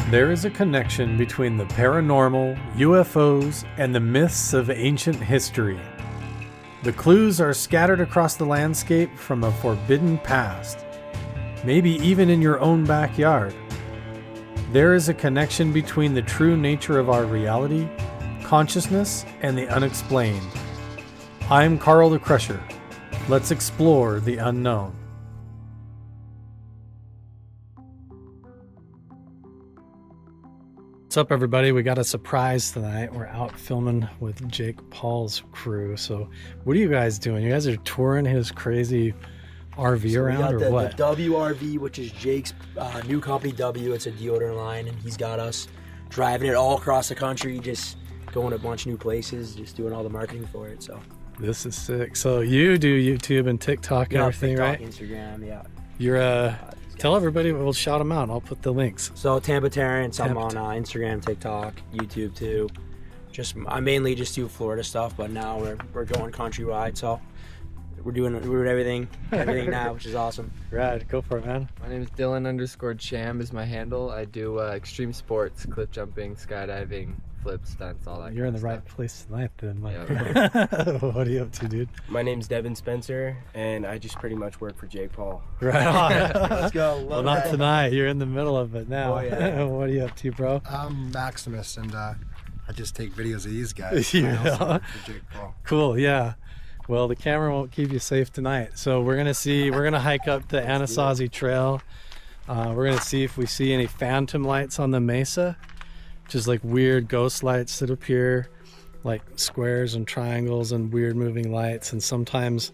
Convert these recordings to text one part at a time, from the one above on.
There is a connection between the paranormal, UFOs, and the myths of ancient history. The clues are scattered across the landscape from a forbidden past, maybe even in your own backyard. There is a connection between the true nature of our reality, consciousness, and the unexplained. I'm Carl the Crusher. Let's explore the unknown. What's up, everybody? We got a surprise tonight. We're out filming with Jake Paul's crew. So what are you guys doing? You guys are touring his crazy RV around, or what? The WRV, which is Jake's new company, W. It's a deodorant line, and he's got us driving it all across the country, just going to a bunch of new places, just doing all the marketing for it. So this is sick. So you do YouTube and TikTok and everything, TikTok, right? Instagram, yeah. You're tell everybody. We'll shout them out. I'll put the links. So Tampa Terrence, I'm on Instagram, TikTok, YouTube too. I mainly just do Florida stuff, but now we're going countrywide. So we're doing everything now, which is awesome. Right, go for it, man. My name is Dylan_Cham is my handle. I do extreme sports, cliff jumping, skydiving, flips, stunts, all that. You're in the stuff. right place tonight, then. Yeah. What are you up to, dude? My name's Devin Spencer, and I just pretty much work for Jake Paul. Right on. Let's go. Well, not tonight. You're in the middle of it now. Oh, yeah. What are you up to, bro? I'm Maximus, and I just take videos of these guys. Yeah. I also work for Jake Paul. Cool, yeah. Well, the camera won't keep you safe tonight. So we're gonna hike up the Anasazi Trail. We're gonna see if we see any phantom lights on the mesa, which is like weird ghost lights that appear, like squares and triangles and weird moving lights. And sometimes,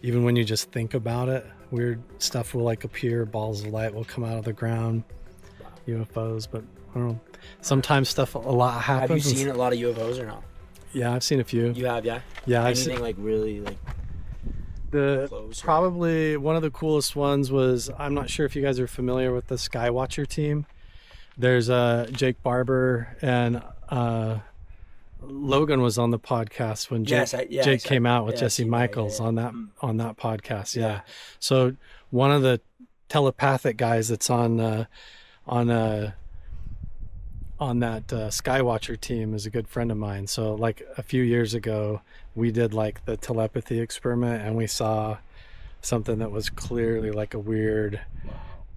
even when you just think about it, weird stuff will like appear. Balls of light will come out of the ground. UFOs, but I don't know. Sometimes stuff a lot happens. Have you seen a lot of UFOs or not? Yeah, I've seen a few. You have, yeah. Yeah, I've Anything seen like really like the close? probably one of the coolest ones was, I'm not sure if you guys are familiar with the Skywatcher team. There's Jake Barber and Logan was on the podcast when Jake came out with Jesse Michaels on that podcast. Yeah. So one of the telepathic guys that's on that Skywatcher team is a good friend of mine. So like a few years ago, we did like the telepathy experiment, and we saw something that was clearly like a weird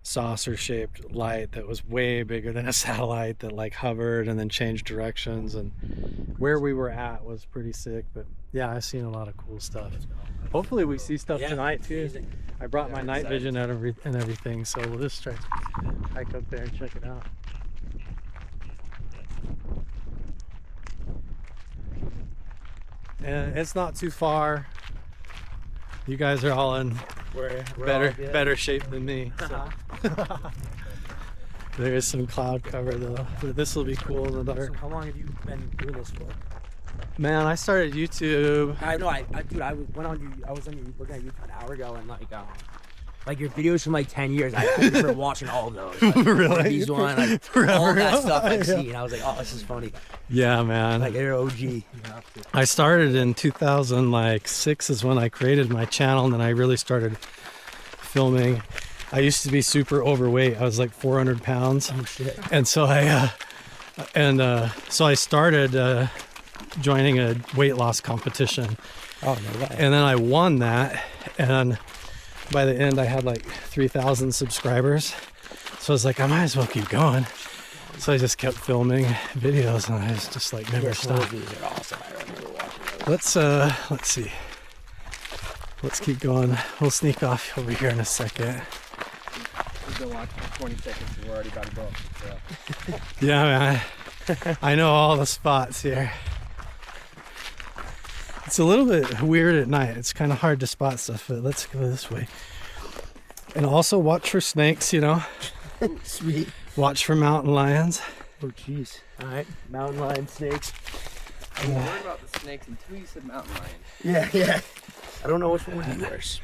saucer shaped light that was way bigger than a satellite that like hovered and then changed directions, and where we were at was pretty sick. But yeah, I've seen a lot of cool stuff. Hopefully we see stuff tonight too. I brought my night vision and everything, so we'll just try to hike up there and check it out. And it's not too far. You guys are all in better shape than me. So. There is some cloud cover though, but this will be cool in the dark. So how long have you been doing this for? Man, I started YouTube. I know, I was on you looking at YouTube an hour ago, and like your videos from like 10 years. I remember watching all of those. Like, Really? These one, like all that stuff I've seen. I was like, oh, this is funny. Yeah, man. Like they're OG. I started in 2006 is when I created my channel, and then I really started filming. I used to be super overweight. I was like 400 pounds. Oh shit. And so I started joining a weight loss competition. Oh no way. And then I won that, and by the end I had like 3,000 subscribers. So I was like, I might as well keep going. So I just kept filming videos, and I was just like never stopped. These are awesome. I remember watching those. Let's see. Let's keep going. We'll sneak off over here in a second. We've been watching for 20 seconds and we're already about to go. So. Yeah, man. I know all the spots here. It's a little bit weird at night. It's kind of hard to spot stuff, but let's go this way. And also watch for snakes, you know. Sweet. Watch for mountain lions. Oh jeez. All right. Mountain lion, snakes. I was worried about the snakes until you said mountain lion. Yeah. I don't know which one would be worse.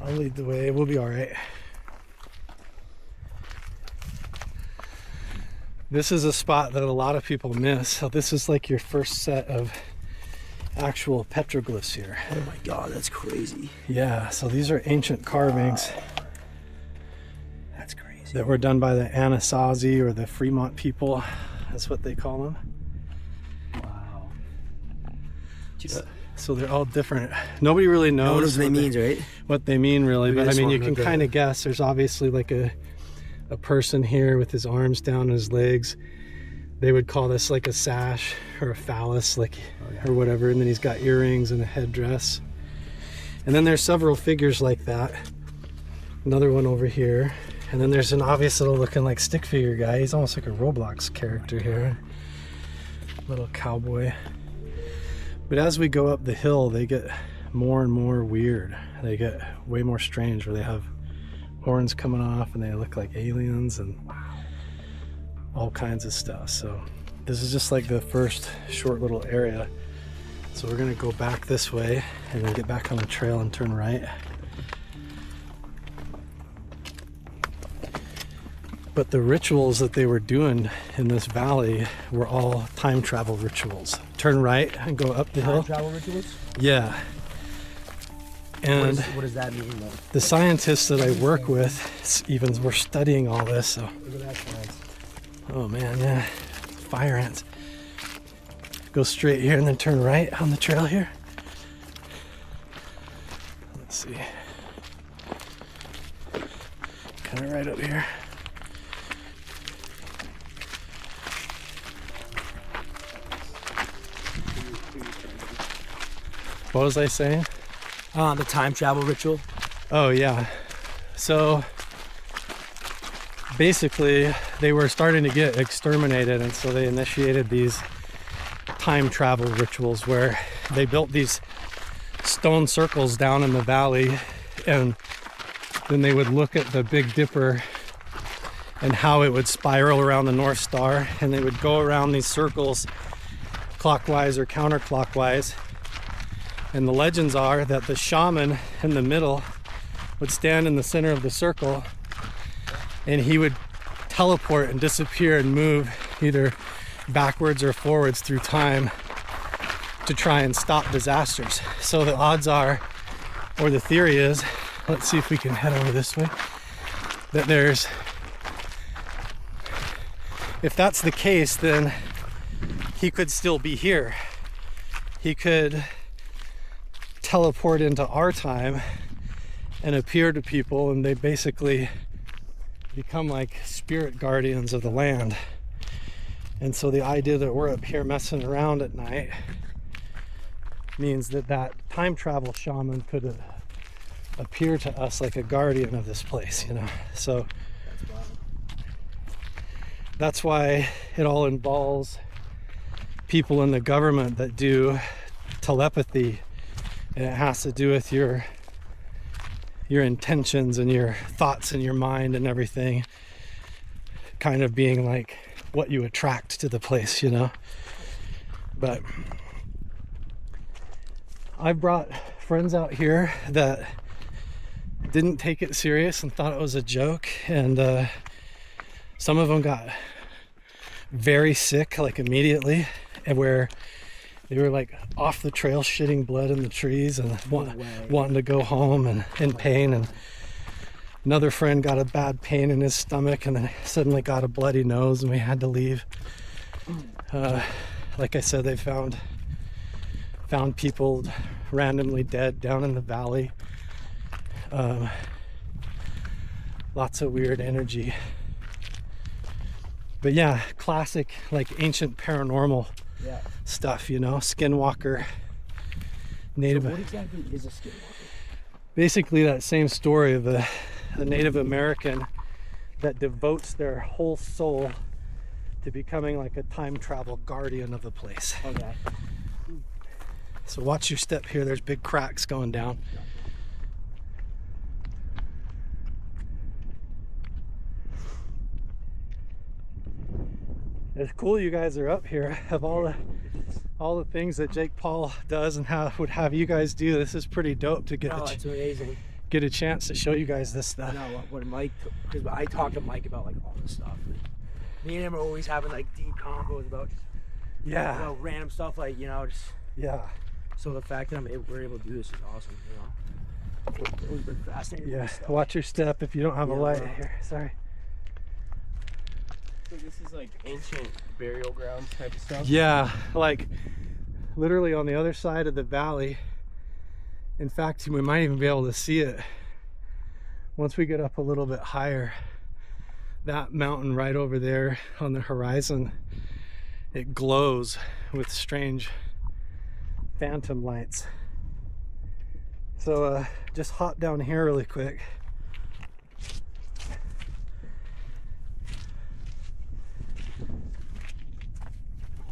I'll lead the way. We'll be all right. This is a spot that a lot of people miss. So this is like your first set of actual petroglyphs here. Oh my god, that's crazy. Yeah, so these are ancient carvings. That's crazy. that were done by the Anasazi or the Fremont people. That's what they call them. Wow. So they're all different. Nobody really knows what they mean, right? what they mean really, Maybe but I this mean, one you can with the- kind of guess. There's obviously like a person here with his arms down and his legs. They would call this like a sash or a phallus, like, or whatever. And then he's got earrings and a headdress. And then there's several figures like that. Another one over here. And then there's an obvious little looking like stick figure guy. He's almost like a Roblox character here. Little cowboy. But as we go up the hill, they get more and more weird. They get way more strange, where they have horns coming off and they look like aliens and all kinds of stuff. So this is just like the first short little area. So we're gonna go back this way and then get back on the trail and turn right. But the rituals that they were doing in this valley were all time travel rituals. Turn right and go up the hill. Travel rituals? Yeah. And What does that mean, though? the scientists that I work with even were studying all this. So, Look at that science. oh man, yeah, fire ants. Go straight here and then turn right on the trail here. Let's see. Kind of right up here. What was I saying? The time travel ritual. Oh yeah. So basically they were starting to get exterminated, and so they initiated these time travel rituals where they built these stone circles down in the valley, and then they would look at the Big Dipper and how it would spiral around the North Star, and they would go around these circles clockwise or counterclockwise. And the legends are that the shaman in the middle would stand in the center of the circle, and he would teleport and disappear and move either backwards or forwards through time to try and stop disasters. So the odds are, or the theory is, let's see if we can head over this way, that there's, if that's the case, then he could still be here. He could teleport into our time and appear to people, and they basically become like spirit guardians of the land. And so the idea that we're up here messing around at night means that that time travel shaman could appear to us like a guardian of this place, you know. So that's why it all involves people in the government that do telepathy. And it has to do with your intentions and your thoughts and your mind and everything kind of being like what you attract to the place, you know. But I brought friends out here that didn't take it serious and thought it was a joke, and some of them got very sick like immediately, and where they were like off the trail shitting blood in the trees and wanting to go home and in pain. And another friend got a bad pain in his stomach and then suddenly got a bloody nose and we had to leave. Like I said, they found people randomly dead down in the valley. Lots of weird energy. But yeah, classic like ancient paranormal stuff, you know, Skinwalker, Native. So what exactly is a Skinwalker? Basically, that same story of a Native American that devotes their whole soul to becoming like a time travel guardian of the place. Okay. So watch your step here. There's big cracks going down. It's cool you guys are up here. Have all the things that Jake Paul does and would have you guys do. This is pretty dope to get It's amazing. get a chance to show you guys this stuff. No, what Mike, because I talked to Mike about like all this stuff. Me and him are always having like deep combos about just random stuff, like, you know, just. Yeah. So the fact that we're able to do this is awesome, you know. It's always been fascinating. Yeah. Watch your step if you don't have a light well. here. Sorry. So this is like ancient burial grounds type of stuff? Yeah, like literally on the other side of the valley. In fact, we might even be able to see it once we get up a little bit higher. That mountain right over there on the horizon, it glows with strange phantom lights. So just hop down here really quick.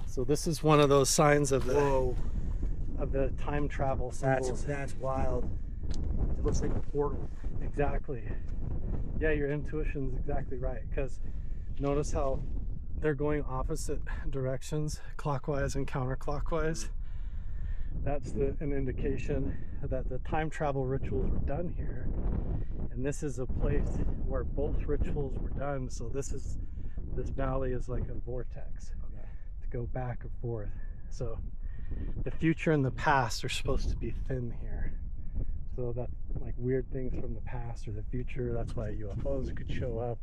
So this is one of those signs of the time travel symbols. That's wild. It looks like a portal. Exactly. Yeah, your intuition is exactly right, because notice how they're going opposite directions, clockwise and counterclockwise. That's an indication that the time travel rituals were done here, and this is a place where both rituals were done. So this valley is like a vortex to go back and forth. So the future and the past are supposed to be thin here. So that, like, weird things from the past or the future, that's why UFOs could show up.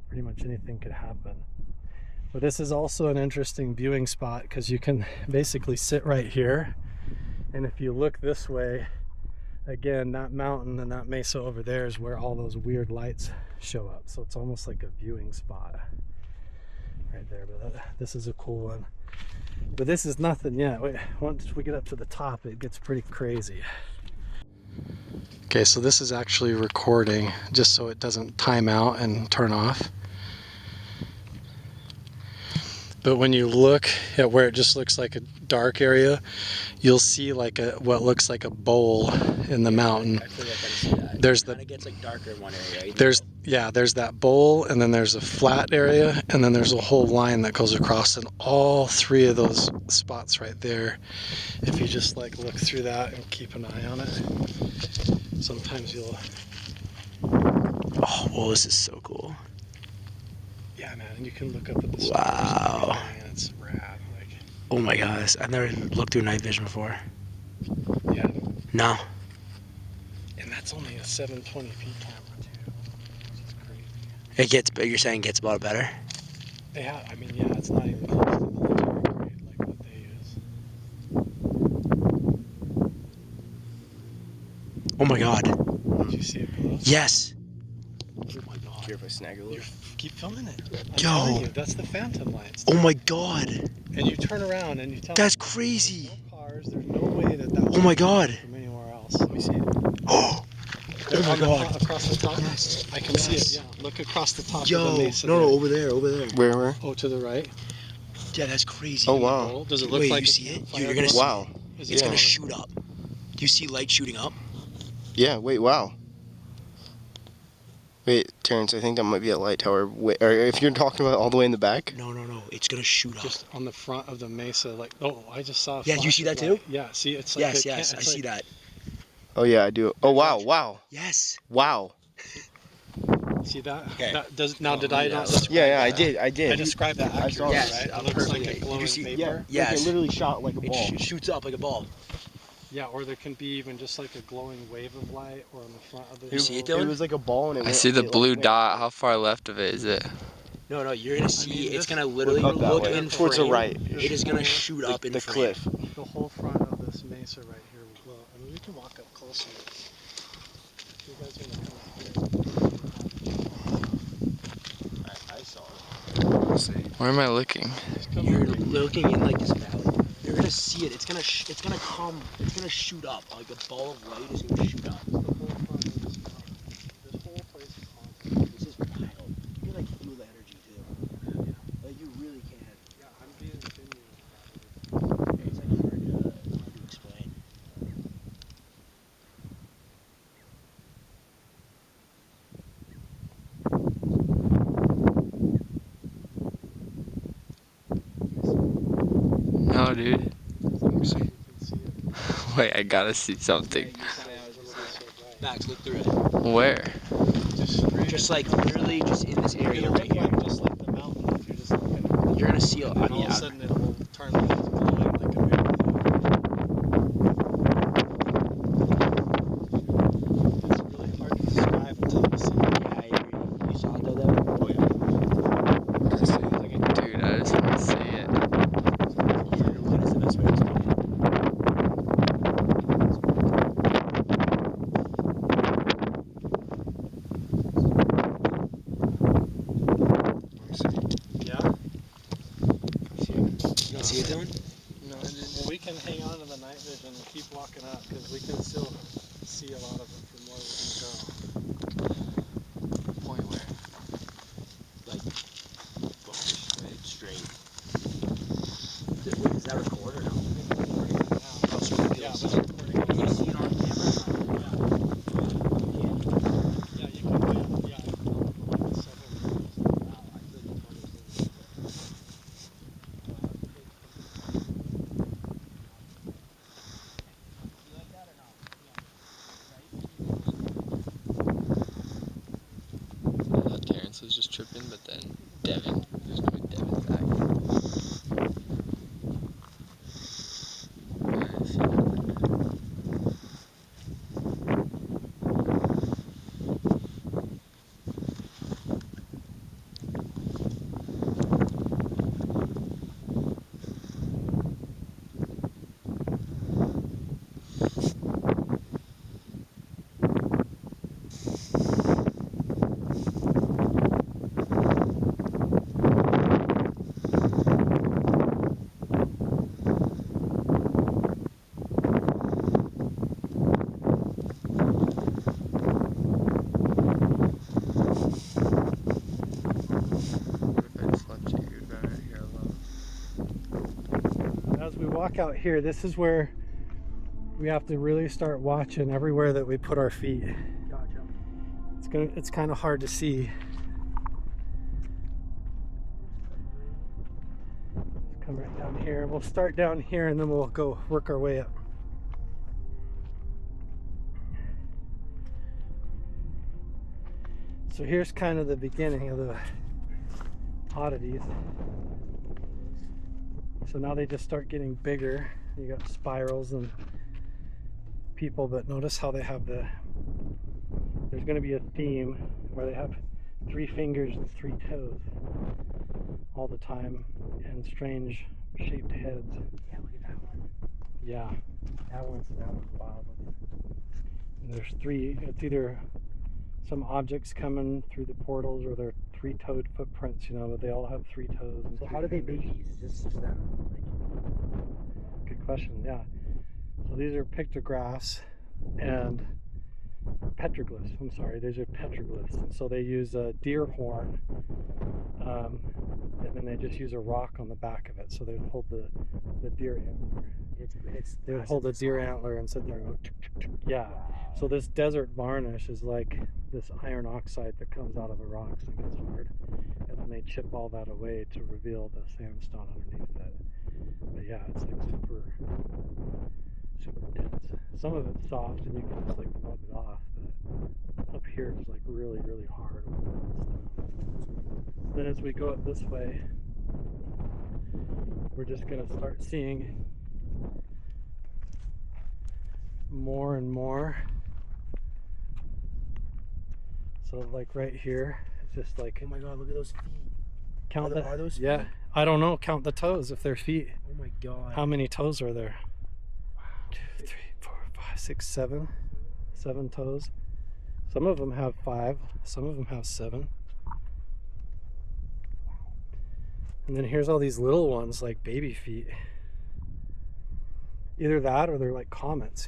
Pretty much anything could happen. But this is also an interesting viewing spot because you can basically sit right here, and if you look this way, again, that mountain and that mesa over there is where all those weird lights show up. So it's almost like a viewing spot right there. But this is a cool one. But this is nothing yet. Once we get up to the top, it gets pretty crazy. Okay, so this is actually recording just so it doesn't time out and turn off. But when you look at where it just looks like a dark area, you'll see like what looks like a bowl in the mountain. I feel like I see that. There's It kinda gets like darker in one area. Right? There's that bowl, and then there's a flat area, and then there's a whole line that goes across, and all three of those spots right there, if you just like look through that and keep an eye on it, sometimes you'll... Oh, well, this is so cool. Yeah, man, and you can look up at the stars. Wow. And everything, and it's rad. Like, Oh my gosh, I've never looked through night vision before. yeah, No. and that's only a 720p camera too, which is crazy. It gets, you're saying it gets a lot better? Yeah, I mean, yeah, it's not even close to the dark grade like what they use. Oh my god. Did you see it close? Yes. Oh my god. Here if I snag a little. Keep filming it. I'm Yo. telling you, that's the phantom lights. Oh my god. And you turn around and you tell That's me crazy. there's no cars, there's no way that that Oh my god. from anywhere else. Let me see it. Oh. Oh my god. Across the top? Yes. I can see it, yeah. Look across the top of Yo. the mesa. No, there. over there, over there. Where? Oh, to the right? Yeah, that's crazy. Oh wow. Does it look Wait, like you see it? campfire You're gonna glow? see Wow. Is It's it gonna glowing? shoot up. Do you see light shooting up? Yeah, wait, wow. Wait, Terrence, I think that might be a light tower. Wait, or if you're talking about all the way in the back? No. It's gonna shoot up. Just on the front of the mesa, like, oh, I just saw a Yeah, do you see that too? Yeah, see, it's like Yes, I see that. Oh yeah, I do. Oh wow, wow. Yes. Wow. See that? Okay. That does, now, Oh, did I yeah, not let's- describe Yeah, I that? did. I described that I saw accurately, Yes, right? It perfectly. looks like a Did you glowing see- vapor. Yes. Like it literally shot like a It ball. shoots up like a ball. Yeah, or there can be even just like a glowing wave of light, or on the front of the... You see it, It Dylan? was like a ball and it I went- see the it, like, blue went dot. How far left of it is it? No, you're gonna see. mean, It's this- gonna literally up that look way. in Towards the frame. right. It is gonna shoot up in the frame. cliff. The whole front of this mesa right here will glow. I mean, we can walk up closer. You guys are gonna come I saw it. Let's see. Where am I looking? You're looking in like this valley. You're gonna see it. It's gonna come. It's gonna shoot up. Like a ball of light is gonna shoot up. the whole front of this mountain. This whole place is haunted. This is wild. You can like feel the energy too. Like you really can. Yeah, I'm being genuine. It's like hard to explain. No, dude. Let me see. You can see it. Wait, I gotta see something. Max, look through it. Where? Just like literally just in this area right here. Just like the mountain, if you're just looking. You're gonna see. I And all mean, of a sudden it will turn like it's glowing like a rainbow. It's really hard to describe until you see it. yeah, you saw it though. Oh yeah. you doing? No, well, we can hang on to the night vision and keep walking up because we can still see a lot of it from where we're going to go. Point where? Like, straight. Is that record or no? Oh, sweet. Yeah, Deals. but it's recording. Can you see it on camera? Yeah, you can do it. Yeah, like 7 minutes. Wow, I couldn't understand. You like that or not? I thought Terrence was just tripping, but then Devin, there's no Devin back. I see nothing. What if I just left you? You'd been right here alone. As we walk out here, this is where we have to really start watching everywhere that we put our feet. Gotcha. It's kind of hard to see. Let's come right down here. We'll start down here and then we'll go work our way up. So here's kind of the beginning of the oddities. So now they just start getting bigger. You got spirals and people, but notice how they have there's going to be a theme where they have 3 fingers and 3 toes all the time and strange shaped heads. Yeah, look at that one. Yeah. That one's wild. And there's 3, it's either some objects coming through the portals or they're 3-toed footprints, but they all have 3 toes. And So 3 how do they fingers. make these? Is this just them? Good question, yeah. So these are pictographs and petroglyphs. I'm sorry, these are petroglyphs. So they use a deer horn, and then they just use a rock on the back of it. So they would hold the deer antler. They would hold a deer antler and sit there and go, yeah. So this desert varnish is like this iron oxide that comes out of the rocks and gets hard. And then they chip all that away to reveal the sandstone underneath it. But yeah, it's like super dense. Some of it's soft and you can just like rub it off, but up here it's like really, really hard. Then as we go up this way, we're just gonna start seeing more and more. So like right here, it's just like, Oh my god, look at those feet. count Are those feet? Yeah, I don't know. Count the toes if they're feet. Oh my god. How many toes are there? 2, 3, 4, 5, 6, 7. 7 toes. Some of them have 5. Some of them have 7. And then here's all these little ones like baby feet. Either that or they're like comets,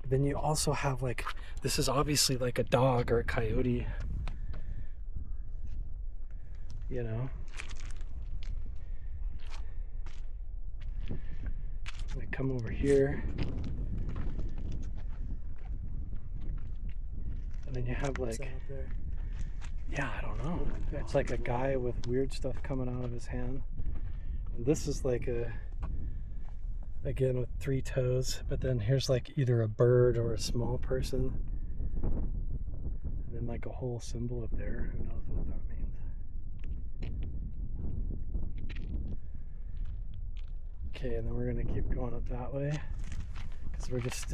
But then you also have like, this is obviously like a dog or a coyote. I come over here, and then you have What's like, that up there? yeah, I don't know. It's like a guy with weird stuff coming out of his hand. And this is like again with 3 toes, but then here's like either a bird or a small person. And then like a whole symbol up there. Who knows what that means? Okay, and then we're gonna keep going up that way because we're just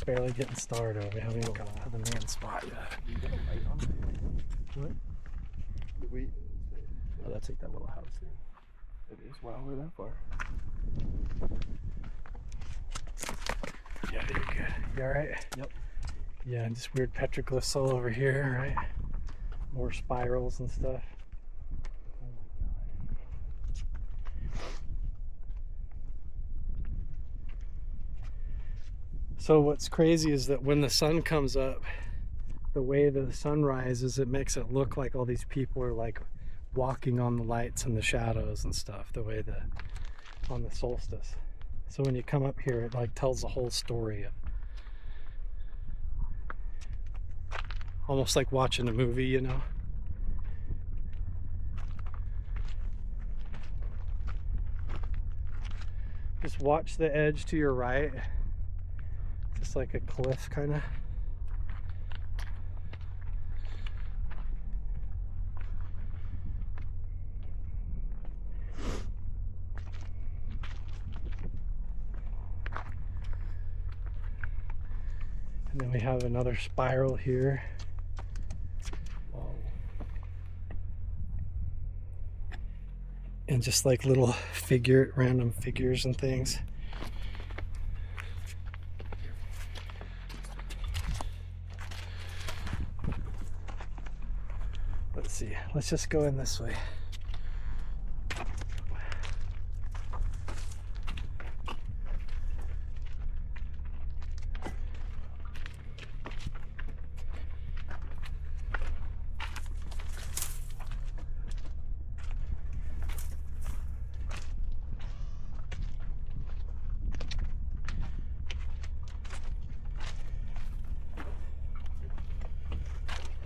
barely getting started. We haven't even got to the main spot yet. You got a light on it? What? Wait. Oh, that's like that little house thing. It is. Wow, we're that far. Yeah, you're good. You alright? Yep. Yeah, just weird petroglyphs all over here, right? More spirals and stuff. So what's crazy is that when the sun comes up, the way the sun rises, it makes it look like all these people are like walking on the lights and the shadows and stuff, the way on the solstice. So when you come up here, it like tells the whole story of, almost like watching a movie, you know. Just watch the edge to your right. Just like a cliff kind of. And then we have another spiral here. And just like little random figures and things. Let's see, let's just go in this way.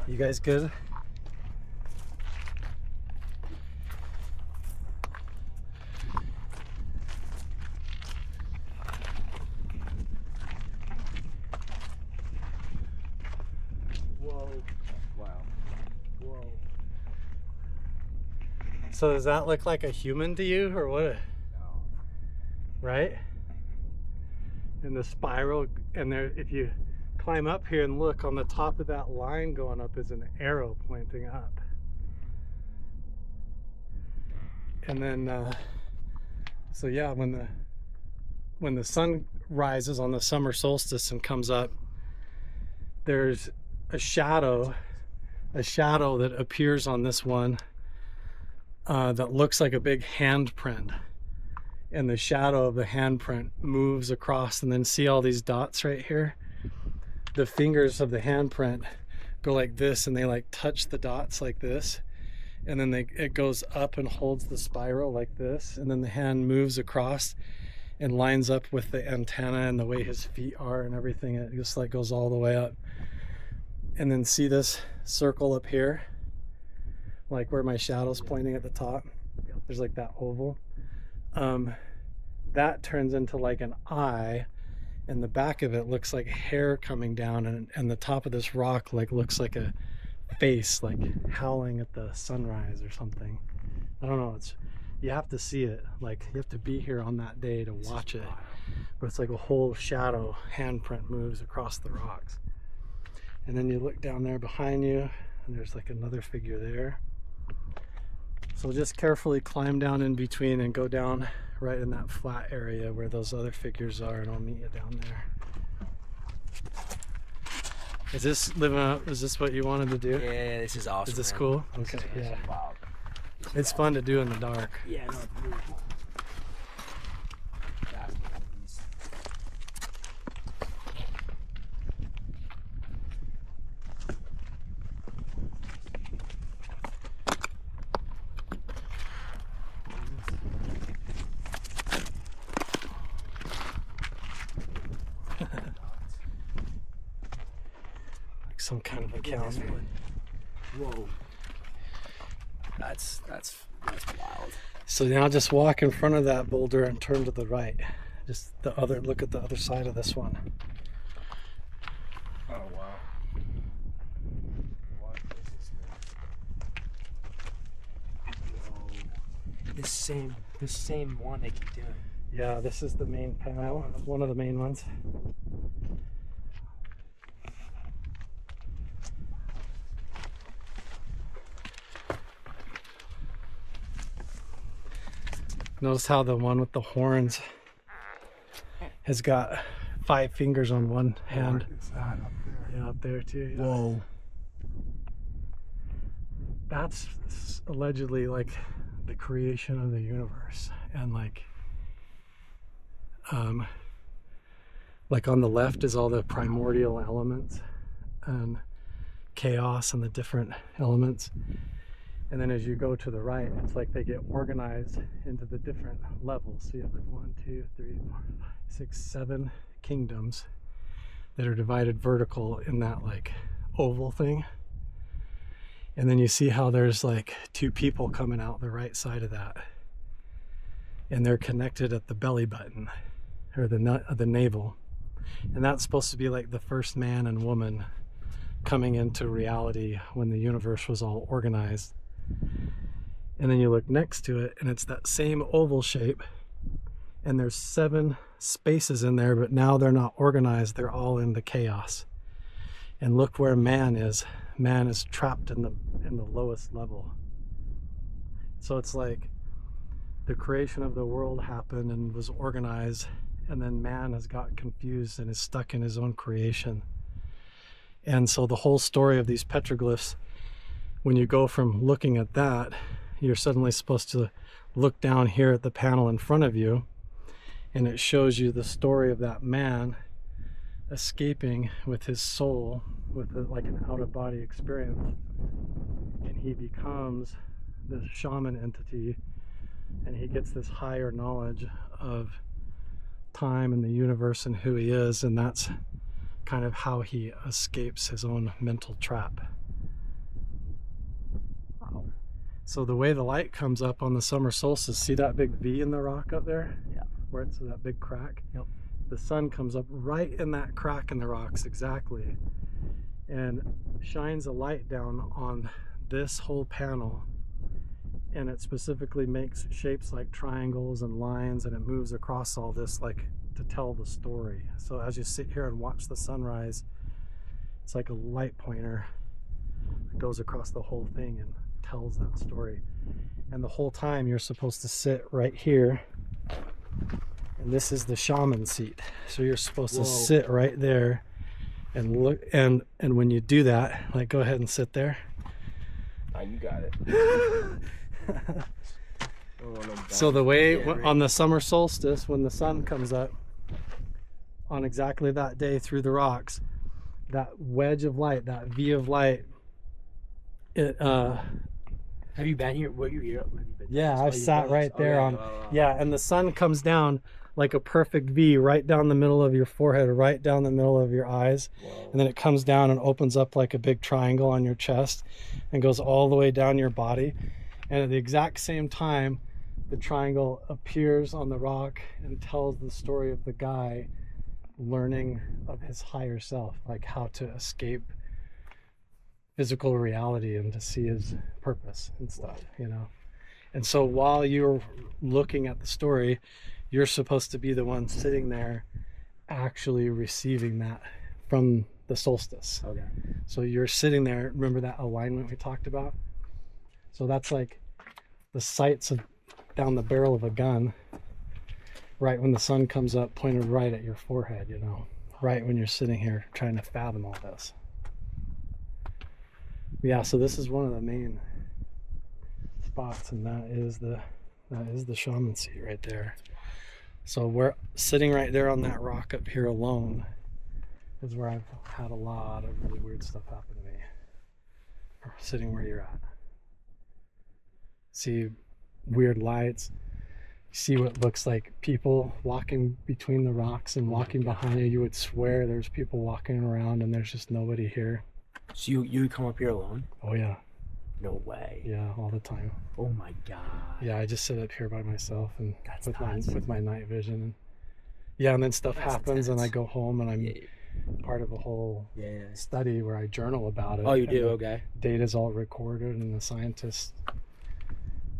You guys good? Whoa. Wow. Whoa. So does that look like a human to you, or what? No. Right? And the spiral, and there, if you climb up here and look, on the top of that line going up is an arrow pointing up. And then so yeah, when the sun rises on the summer solstice and comes up, there's a shadow that appears on this one that looks like a big handprint, and the shadow of the handprint moves across, and then see all these dots right here. The fingers of the handprint go like this, and they like touch the dots like this, and then it goes up and holds the spiral like this, and then the hand moves across and lines up with the antenna and the way his feet are and everything. It just like goes all the way up. And then see this circle up here, like where my shadow's pointing at the top, there's like that oval, that turns into like an eye, and the back of it looks like hair coming down, and the top of this rock like looks like a face like howling at the sunrise or something. I don't know, you have to see it, like you have to be here on that day to watch it. But it's like a whole shadow handprint moves across the rocks. And then you look down there behind you, and there's like another figure there. So just carefully climb down in between and go down right in that flat area where those other figures are, and I'll meet you down there. Is this living up? Is this what you wanted to do? Yeah, this is awesome. Is this man. cool? This Okay, is yeah. awesome. Wow. It's fun to do in the dark. Yeah, no, it's really cool. Like some kind of encounter. Whoa. That's wild. So now just walk in front of that boulder and turn to the right. Just look at the other side of this one. Oh wow. What is this, man? This same one they keep doing. Yeah, this is the main panel, one of the main ones. Notice how the one with the horns has got 5 fingers on one hand. It's that up there. Yeah, up there too. Yeah. Whoa. That's allegedly like the creation of the universe, and like Like on the left is all the primordial elements and chaos and the different elements. And then as you go to the right, it's like they get organized into the different levels. So you have like 1, 2, 3, 4, 5, 6, 7 kingdoms that are divided vertical in that like oval thing. And then you see how there's like 2 people coming out the right side of that. And they're connected at the belly button or the navel. And that's supposed to be like the first man and woman coming into reality when the universe was all organized. And then you look next to it and it's that same oval shape, and there's 7 spaces in there, but now they're not organized, they're all in the chaos. And look where man is trapped in the lowest level. So it's like the creation of the world happened and was organized, and then man has got confused and is stuck in his own creation. And so the whole story of these petroglyphs, when you go from looking at that, you're suddenly supposed to look down here at the panel in front of you, and it shows you the story of that man escaping with his soul, with like an out-of-body experience, and he becomes this shaman entity, and he gets this higher knowledge of time and the universe and who he is, and that's kind of how he escapes his own mental trap. So the way the light comes up on the summer solstice, see that big V in the rock up there? Yeah. Where it's that big crack? Yep. The sun comes up right in that crack in the rocks, exactly, and shines a light down on this whole panel, and it specifically makes shapes like triangles and lines, and it moves across all this like to tell the story. So as you sit here and watch the sunrise, it's like a light pointer that goes across the whole thing and tells that story. And the whole time you're supposed to sit right here, and this is the shaman seat, so you're supposed to sit right there and look, and when you do that, like, go ahead and sit there. Oh, you got it. So the way on the summer solstice, when the sun comes up on exactly that day through the rocks, that wedge of light, that V of light, it Have you been here? Were you here? yeah, I've sat right there on, yeah, and the sun comes down like a perfect V right down the middle of your forehead, right down the middle of your eyes. Whoa. And then it comes down and opens up like a big triangle on your chest and goes all the way down your body. And at the exact same time, the triangle appears on the rock and tells the story of the guy learning of his higher self, like how to escape physical reality and to see his purpose and stuff, you know. And so while you're looking at the story, you're supposed to be the one sitting there actually receiving that from the solstice. Okay. So you're sitting there, remember that alignment we talked about? So that's like the sights of down the barrel of a gun, right when the sun comes up, pointed right at your forehead, you know, right when you're sitting here trying to fathom all this. Yeah, so this is one of the main spots, and that is the shaman seat right there. So we're sitting right there on that rock up here alone is where I've had a lot of really weird stuff happen to me. Sitting where you're at. See weird lights. See what looks like people walking between the rocks and walking behind you. You would swear there's people walking around and there's just nobody here. So you come up here alone? Oh yeah. No way. Yeah, all the time. Oh my god. Yeah, I just sit up here by myself and That's with my night vision. And yeah, and then stuff That's happens intense. and I go home and I'm part of a whole study where I journal about it. Oh, you and do? the Okay. Data's all recorded and the scientists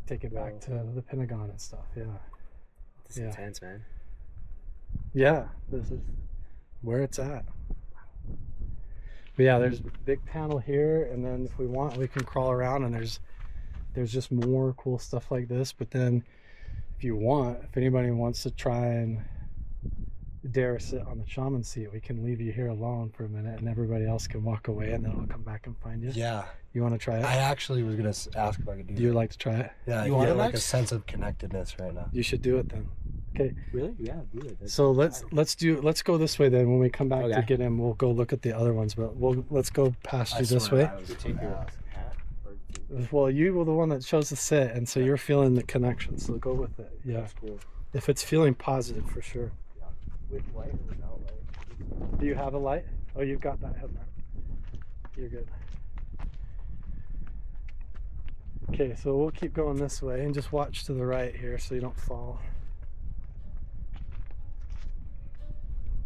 take it back to the Pentagon and stuff. Yeah. This is intense, man. Yeah, this is where it's at. But yeah, there's a big panel here, and then if we want, we can crawl around, and there's just more cool stuff like this. But then if you want, if anybody wants to try and dare sit on the shaman seat, we can leave you here alone for a minute and everybody else can walk away, and then I'll come back and find you. Yeah. You want to try it? I actually was going to ask if I could do that. Do you like to try it? Yeah, You I want get it like a next? sense of connectedness right now. You should do it then. Okay. Really? Yeah, do it. That's So let's go this way then. When we come back to Okay. get him, we'll go look at the other ones. But let's go past you this way. Well, you were the one that chose to sit, and so you're feeling the connection. So go with it. Yeah. That's cool. If it's feeling positive, for sure. With light or without light? Do you have a light? Oh, you've got that headlamp. You're good. Okay, so we'll keep going this way and just watch to the right here so you don't fall.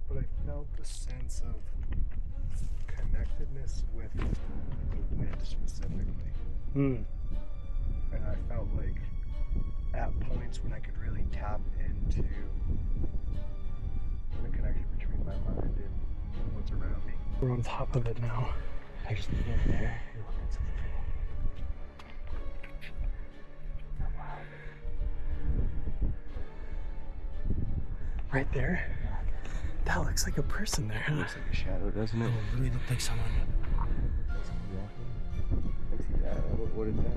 But I felt a sense of connectedness with the wind specifically. Hmm. And I felt like at points when I could really tap into the connection between my mind and what's around me. We're on top of it now. I just think there. Right there. That looks like a person there, huh? Looks like a shadow, doesn't it? It literally looked like someone. I see that. What is that?